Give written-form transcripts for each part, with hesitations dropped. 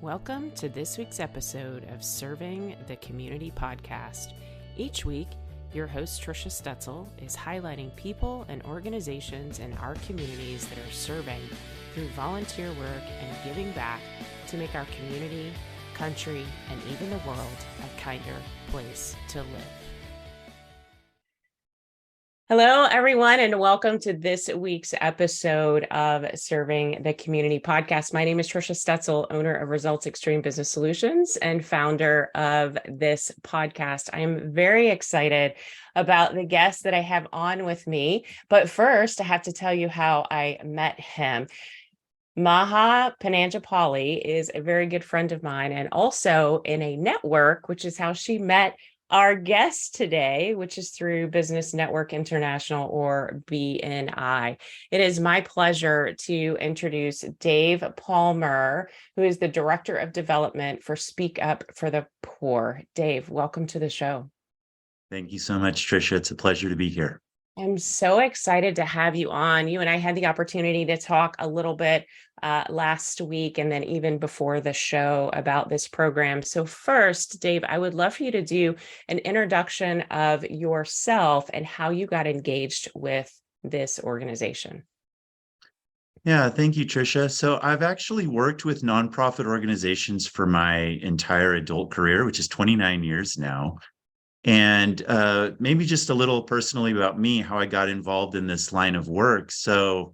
Welcome to this week's episode of Serving the Community podcast. Each week, your host Trisha Stetzel is highlighting people and organizations in our communities that are serving through volunteer work and giving back to make our community, country, and even the world a kinder place to live. Hello, everyone, and welcome to this week's episode of Serving the Community podcast. My name is Trisha Stetzel, owner of Results Extreme Business Solutions and founder of this podcast. I am very excited about the guest that I have on with me. But first, I have to tell you how I met him. Maha Pananjapali is a very good friend of mine and also in a network, which is how she met our guest today, which is through Business Network International, or BNI. It is my pleasure to introduce Dave Palmer, who is the Director of Development for Speak Up for the Poor. Dave, welcome to the show. Thank you so much, Trisha. It's a pleasure to be here. I'm so excited to have you on. You and I had the opportunity to talk a little bit last week and then even before the show about this program. So first, Dave, I would love for you to do an introduction of yourself and how you got engaged with this organization. Yeah, thank you, Trisha. So I've actually worked with nonprofit organizations for my entire adult career, which is 29 years now. And maybe just a little personally about me, how I got involved in this line of work. So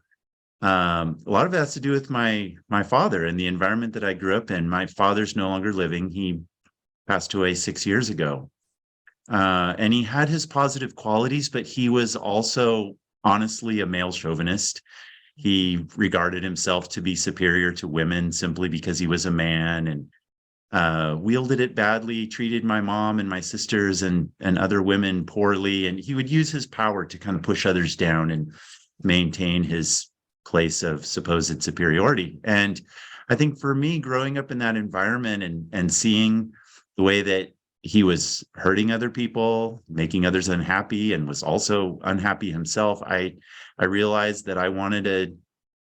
a lot of it has to do with my father and the environment that I grew up in. My father's no longer living. He passed away 6 years ago. And he had his positive qualities, but he was also honestly a male chauvinist. He regarded himself to be superior to women simply because he was a man, and wielded it badly, treated my mom and my sisters and other women poorly. And he would use his power to kind of push others down and maintain his place of supposed superiority. And I think for me, growing up in that environment and seeing the way that he was hurting other people, making others unhappy, and was also unhappy himself, I realized that I wanted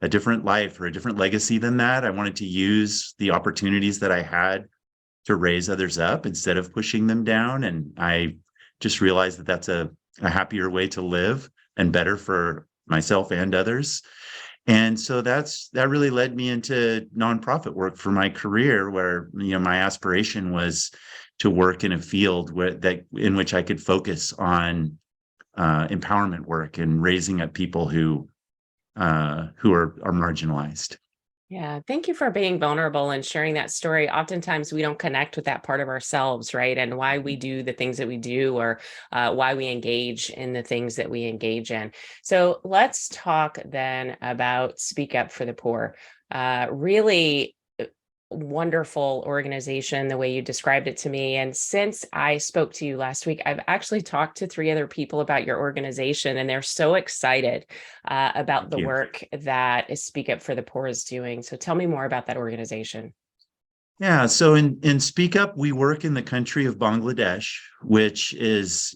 a different life or a different legacy than that. I wanted to use the opportunities that I had to raise others up instead of pushing them down. And I just realized that that's a happier way to live and better for myself and others. And so that really led me into nonprofit work for my career, where, my aspiration was to work in a field in which I could focus on empowerment work and raising up people who are marginalized. Yeah, thank you for being vulnerable and sharing that story. Oftentimes we don't connect with that part of ourselves, right? And why we do the things that we do, or why we engage in the things that we engage in. So let's talk then about Speak Up for the Poor. Really wonderful organization, the way you described it to me. And since I spoke to you last week, I've actually talked to 3 other people about your organization, and they're so excited about the work that Speak Up for the Poor is doing. So tell me more about that organization. Yeah, so in Speak Up, we work in the country of Bangladesh, which is,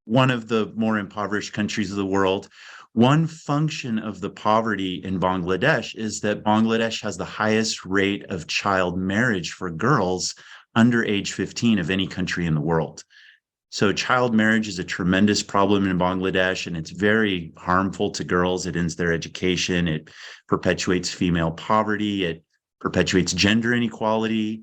one of the more impoverished countries of the world. One function of the poverty in Bangladesh is that Bangladesh has the highest rate of child marriage for girls under age 15 of any country in the world. So child marriage is a tremendous problem in Bangladesh, and it's very harmful to girls. It ends their education. It perpetuates female poverty. It perpetuates gender inequality.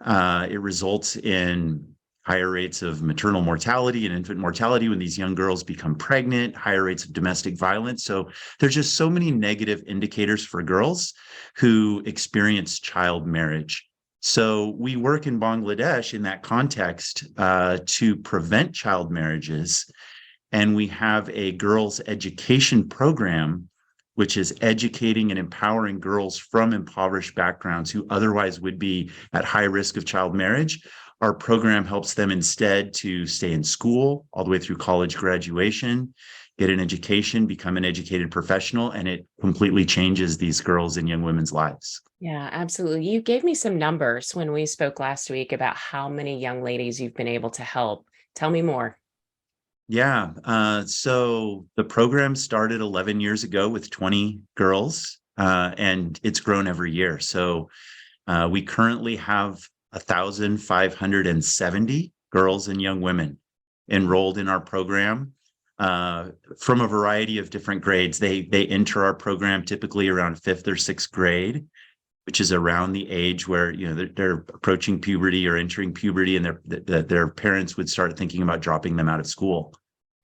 It results in higher rates of maternal mortality and infant mortality when these young girls become pregnant, higher rates of domestic violence. So there's just so many negative indicators for girls who experience child marriage. So we work in Bangladesh in that context to prevent child marriages. And we have a girls' education program, which is educating and empowering girls from impoverished backgrounds who otherwise would be at high risk of child marriage. Our program helps them instead to stay in school all the way through college graduation, get an education, become an educated professional, and it completely changes these girls and young women's lives. Yeah, absolutely. You gave me some numbers when we spoke last week about how many young ladies you've been able to help. Tell me more. Yeah, so the program started 11 years ago with 20 girls, and it's grown every year. So We currently have 1,570 girls and young women enrolled in our program from a variety of different grades. They enter our program typically around fifth or sixth grade, which is around the age where they're approaching puberty or entering puberty, and their parents would start thinking about dropping them out of school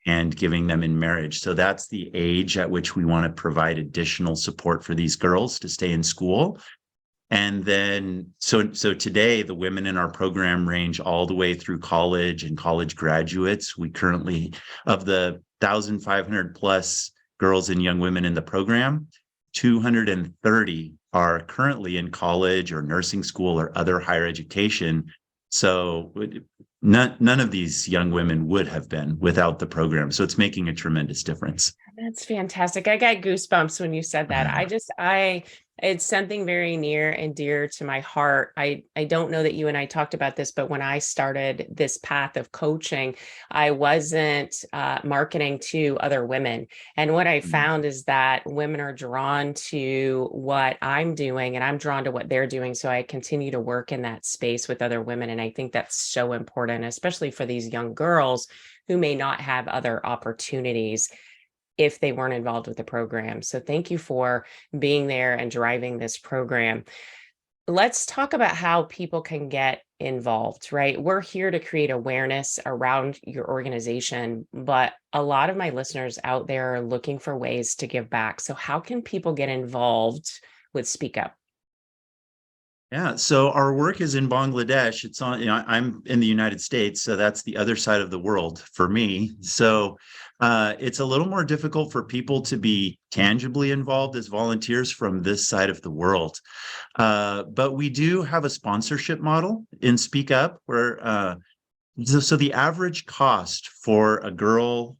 and giving them in marriage. So that's the age at which we want to provide additional support for these girls to stay in school. And then, so today, the women in our program range all the way through college and college graduates. We currently, of the 1,500 plus girls and young women in the program, 230 are currently in college or nursing school or other higher education. So none of these young women would have been without the program. So it's making a tremendous difference. That's fantastic. I got goosebumps when you said that. It's something very near and dear to my heart. I don't know that you and I talked about this, but when I started this path of coaching, I wasn't marketing to other women. And what I found is that women are drawn to what I'm doing, and I'm drawn to what they're doing. So I continue to work in that space with other women. And I think that's so important, especially for these young girls who may not have other opportunities if they weren't involved with the program. So thank you for being there and driving this program. Let's talk about how people can get involved, right? We're here to create awareness around your organization, but a lot of my listeners out there are looking for ways to give back. So how can people get involved with Speak Up? Yeah, so our work is in Bangladesh. It's on, I'm in the United States, so that's the other side of the world for me. So it's a little more difficult for people to be tangibly involved as volunteers from this side of the world. But we do have a sponsorship model in Speak Up where, so the average cost for a girl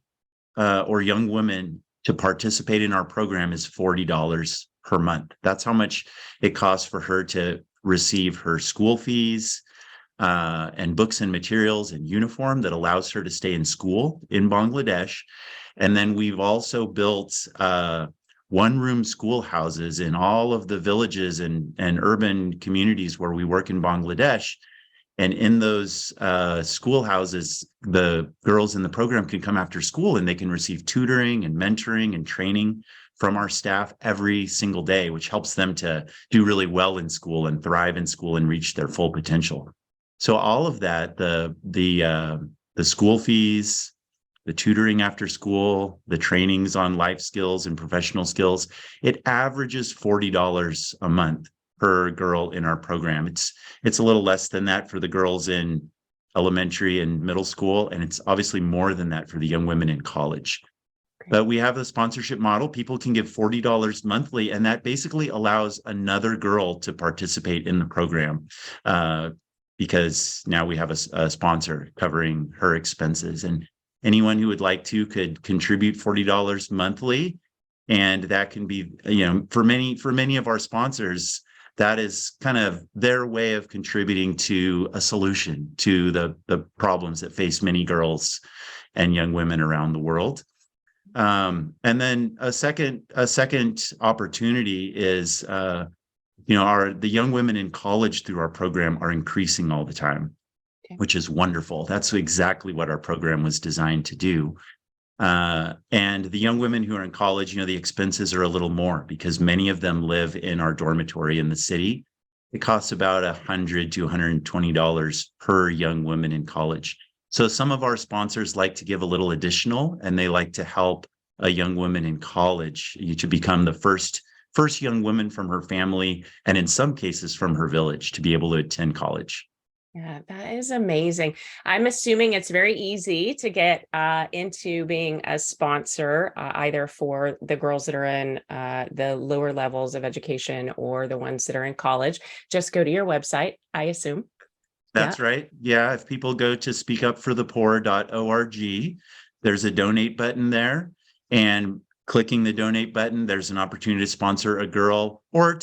or young woman to participate in our program is $40 per month. That's how much it costs for her to receive her school fees and books and materials and uniform that allows her to stay in school in Bangladesh. And then we've also built one-room schoolhouses in all of the villages and urban communities where we work in Bangladesh. And in those schoolhouses, the girls in the program can come after school and they can receive tutoring and mentoring and training from our staff every single day, which helps them to do really well in school and thrive in school and reach their full potential. So all of that, the school fees, the tutoring after school, the trainings on life skills and professional skills, it averages $40 a month per girl in our program. It's a little less than that for the girls in elementary and middle school, and it's obviously more than that for the young women in college. But we have a sponsorship model. People can give $40 monthly, and that basically allows another girl to participate in the program because now we have a sponsor covering her expenses. And anyone who would like to could contribute $40 monthly. And that can be, for many of our sponsors, that is kind of their way of contributing to a solution to the problems that face many girls and young women around the world. And then a second opportunity is, the young women in college through our program are increasing all the time, which is wonderful. That's exactly what our program was designed to do. And the young women who are in college, the expenses are a little more because many of them live in our dormitory in the city. It costs about $100 to $120 per young woman in college. So some of our sponsors like to give a little additional, and they like to help a young woman in college to become the first young woman from her family, and in some cases from her village, to be able to attend college. Yeah, that is amazing. I'm assuming it's very easy to get into being a sponsor, either for the girls that are in the lower levels of education or the ones that are in college. Just go to your website, I assume. That's right. Yeah. If people go to speakupforthepoor.org, there's a donate button there. And clicking the donate button, there's an opportunity to sponsor a girl, or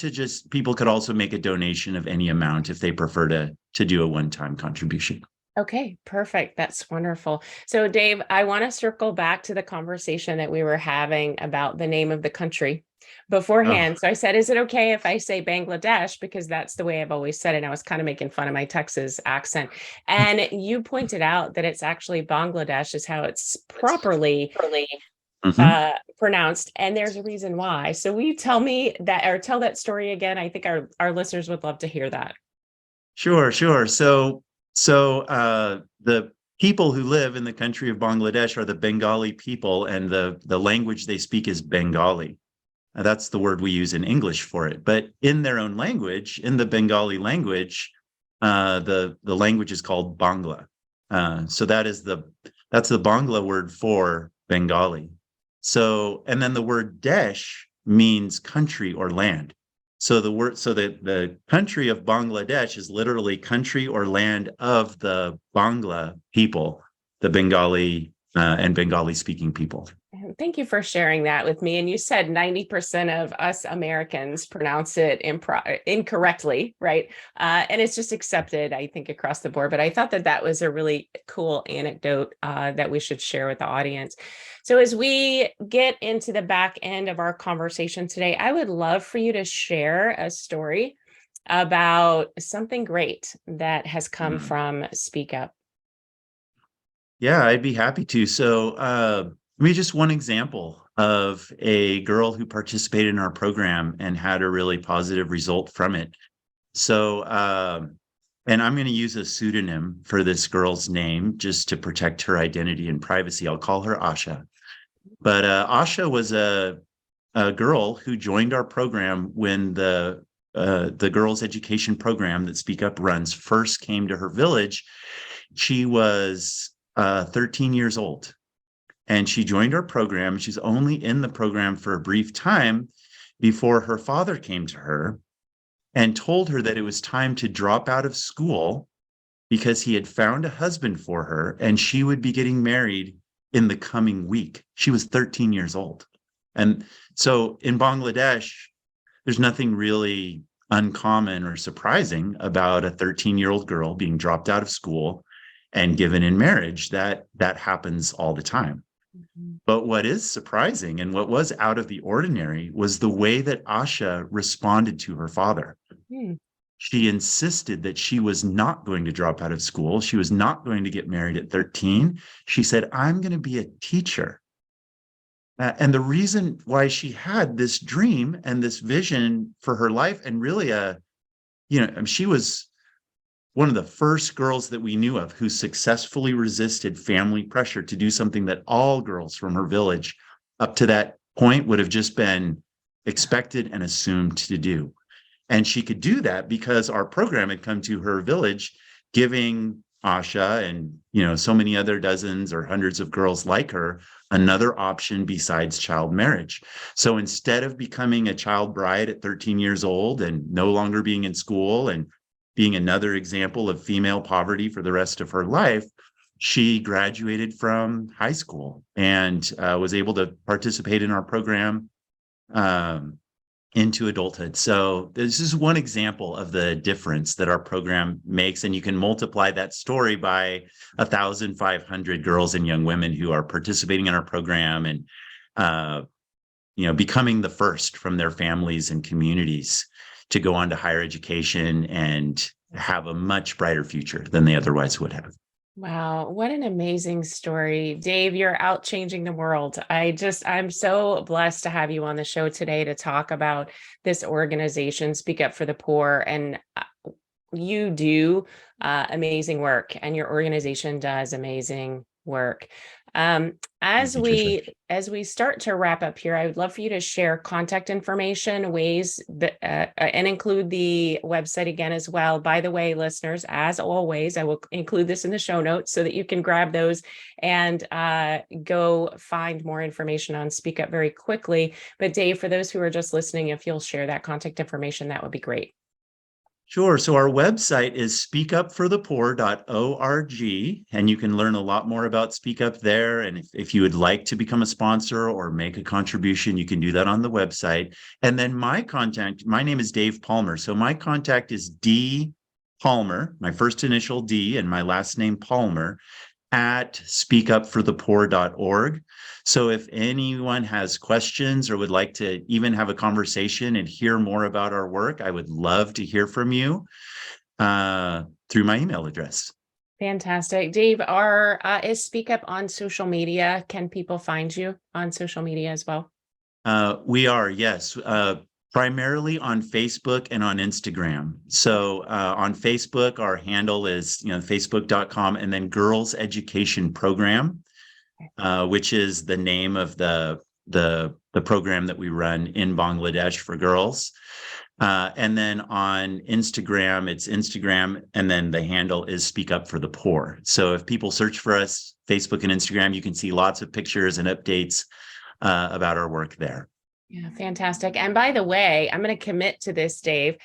people could also make a donation of any amount if they prefer to do a one-time contribution. Okay, perfect. That's wonderful. So Dave, I want to circle back to the conversation that we were having about the name of the country. beforehand. So I said, is it okay if I say Bangladesh? Because that's the way I've always said it. And I was kind of making fun of my Texas accent. And you pointed out that it's actually Bangladesh is how it's properly Mhm. pronounced. And there's a reason why. So will you tell me that or tell that story again? I think our listeners would love to hear that. Sure, sure. So the people who live in the country of Bangladesh are the Bengali people, and the language they speak is Bengali. That's the word we use in English for it. But in their own language, in the Bengali language, the language is called Bangla. So that's the Bangla word for Bengali. So, and then the word Desh means country or land. So the country of Bangladesh is literally country or land of the Bangla people, the Bengali and Bengali speaking people. Thank you for sharing that with me. And you said 90% of us Americans pronounce it incorrectly, right? And it's just accepted, I think, across the board. But I thought that that was a really cool anecdote that we should share with the audience. So as we get into the back end of our conversation today, I would love for you to share a story about something great that has come from Speak Up. Yeah, I'd be happy to. So, let me just one example of a girl who participated in our program and had a really positive result from it. So, and I'm going to use a pseudonym for this girl's name just to protect her identity and privacy. I'll call her Asha. But Asha was a girl who joined our program when the girls' education program that Speak Up runs first came to her village. She was 13 years old, and she joined our program. She's only in the program for a brief time before her father came to her and told her that it was time to drop out of school because he had found a husband for her and she would be getting married in the coming week. She was 13 years old. And so in Bangladesh, there's nothing really uncommon or surprising about a 13-year-old girl being dropped out of school and given in marriage. That happens all the time. Mhm. But what is surprising and what was out of the ordinary was the way that Asha responded to her father. Hmm. She insisted that she was not going to drop out of school. She was not going to get married at 13. She said, I'm going to be a teacher. And the reason why she had this dream and this vision for her life, and really she was one of the first girls that we knew of who successfully resisted family pressure to do something that all girls from her village up to that point would have just been expected and assumed to do. And she could do that because our program had come to her village, giving Asha and so many other dozens or hundreds of girls like her another option besides child marriage. So instead of becoming a child bride at 13 years old and no longer being in school and being another example of female poverty for the rest of her life, she graduated from high school and was able to participate in our program into adulthood. So this is one example of the difference that our program makes. And you can multiply that story by 1,500 girls and young women who are participating in our program and, becoming the first from their families and communities to go on to higher education and have a much brighter future than they otherwise would have. Wow, what an amazing story. Dave, you're out changing the world. I'm so blessed to have you on the show today to talk about this organization, Speak Up for the Poor. And you do amazing work, and your organization does amazing work. As Thank you, Tricia. we start to wrap up here, I would love for you to share contact information, ways that, and include the website again as well. By the way, listeners, as always, I will include this in the show notes so that you can grab those and go find more information on Speak Up very quickly. But Dave, for those who are just listening, if you'll share that contact information, that would be great. Sure. So our website is speakupforthepoor.org, and you can learn a lot more about Speak Up there. And if you would like to become a sponsor or make a contribution, you can do that on the website. And then my name is Dave Palmer. So my contact is D Palmer, my first initial D and my last name Palmer at speakupforthepoor.org. So if anyone has questions or would like to even have a conversation and hear more about our work, I would love to hear from you through my email address. Fantastic. Dave, is Speak Up on social media? Can people find you on social media as well? We are, yes. Primarily on Facebook and on Instagram. So on Facebook, our handle is, facebook.com, and then Girls Education Program, which is the name of the program that we run in Bangladesh for girls. And then on Instagram, it's Instagram, and then the handle is Speak Up for the Poor. So if people search for us, Facebook and Instagram, you can see lots of pictures and updates about our work there. Yeah, fantastic. And by the way, I'm going to commit to this, Dave.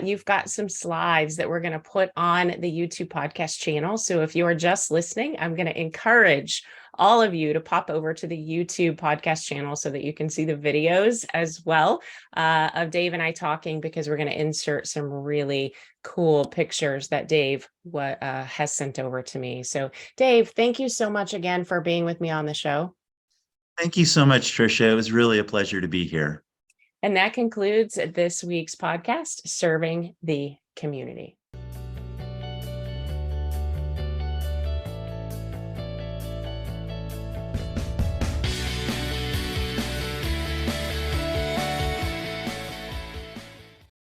You've got some slides that we're going to put on the YouTube podcast channel. So if you are just listening, I'm going to encourage all of you to pop over to the YouTube podcast channel so that you can see the videos as well of Dave and I talking, because we're going to insert some really cool pictures that Dave has sent over to me. So Dave, thank you so much again for being with me on the show. Thank you so much, Tricia. It was really a pleasure to be here. And that concludes this week's podcast, Serving the Community.